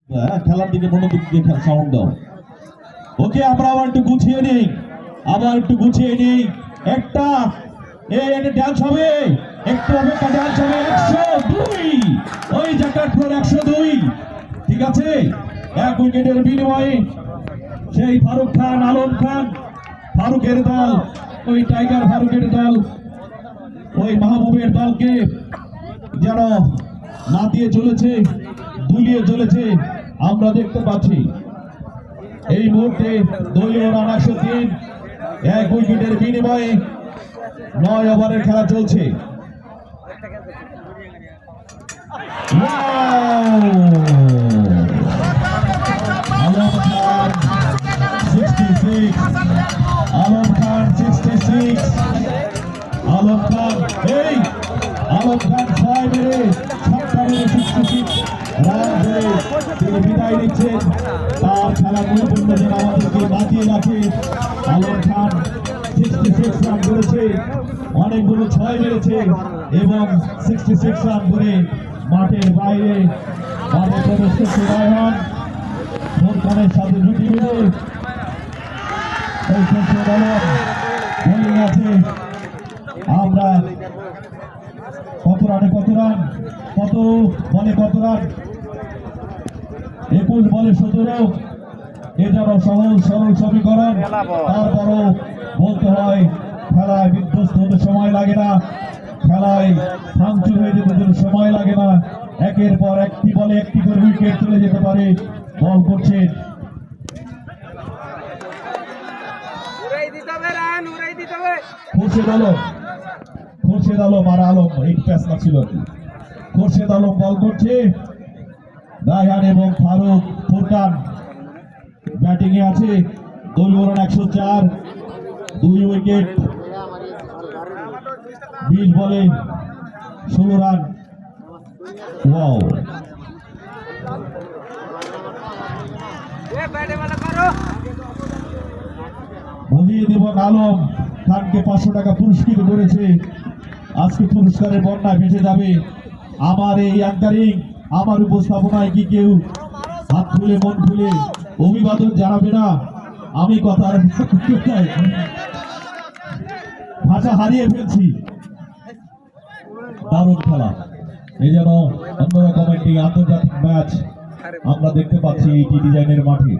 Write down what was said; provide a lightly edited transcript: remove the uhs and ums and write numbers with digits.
খেলার দিকে মনোযোগ দিয়ে সাউন্ড দাও। ওকে, আমরা আবার একটু গুছিয়ে নিই, একটা এটা ডান্স হবে, একটু অপেক্ষা, ডান্স হবে 102, ওই জায়গার ফ্লোর 102, ঠিক আছে। এক উইকেটের বিনিময়ে সেই ফারুক খান, আলম খান, ফারুকের দল, ওই টাইগার ফারুকের দল ওই মাহবুবের দলকে যেন না দিয়ে চলেছে, দুলিয়ে চলেছে আমরা দেখতে পাচ্ছি। এই মুহূর্তে দলীয় রান 103, এক উইকেটের বিনিময়ে 9 ওভারের খেলা চলছে। আলম খান 66, আলম খান 66, আলম খান 6 মেরে 66 রান ধরে তিনি বিদায় নিচ্ছেন। তার খেলা পরিপূর্ণ যেন আমাদেরকে বাঁচিয়ে রাখে। আলম খান 66 রান করেছে, অনেকগুলো 6 মেরেছে এবং 66 রান করে মাঠের বাইরে মাঠে প্রবেশ করতে রায়হান ফোরকানের সাথে জুটি মিলে আছে। আমরা কত বলে কত রান, 21 বলে 17, এটারও সহজ সরল সমীকরণ। তারপরও বলতে হয় খেলায় বিধ্বস্ত হতে সময় লাগে না, খেলায় ভাঙচুর হয়ে যেতে সময় লাগে না। একের পর একটি বলে একটি করে উইকেট চলে যেতে পারে। বল করছেন খোরশেদ আলম আর আলম, এই ফেসলা ছিল আর কি। খোরশেদ আলম বল করছে, রায়হান এবং ফারুক ফুরকান ব্যাটিং এ আছে। দলীয় রান 104, 2 উইকেট, 20 বলে 16 রান। ওয়াও, বলিয়ে দেব আলম খানকে 500 টাকা পুরস্কৃত করেছে। আজকে পুরস্কারের বন্যায় ভেসে যাবে। আমার এই অ্যাঙ্কারিং, আমার উপস্থাপনায় কি কেউ হাত খুলে মন খুলে অভিবাদন জানাবে না? আমি কথা ভাষা হারিয়ে ফেলছি। দারুণ খেলা, এই যেন অন্যরকম একটি আন্তর্জাতিক ম্যাচ আমরা দেখতে পাচ্ছি এই ডিজাইনের মাঠে।